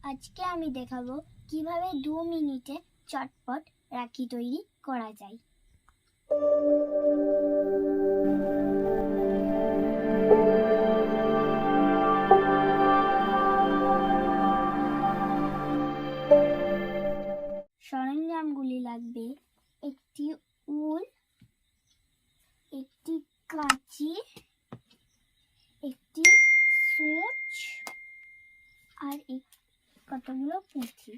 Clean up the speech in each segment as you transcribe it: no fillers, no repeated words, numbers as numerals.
আজকে আমি দেখাবো কিভাবে 2 মিনিটে চটপট রাখি তৈরি করা যায়। সরঞ্জামগুলি লাগবে একটি উল, একটি কাঁচি, একটি সূচ আর কতগুলো পুঁথি।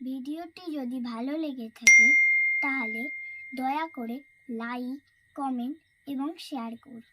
ভিডিওটি যদি ভালো লেগে থাকে তাহলে দয়া করে লাইক, কমেন্ট এবং শেয়ার করুন।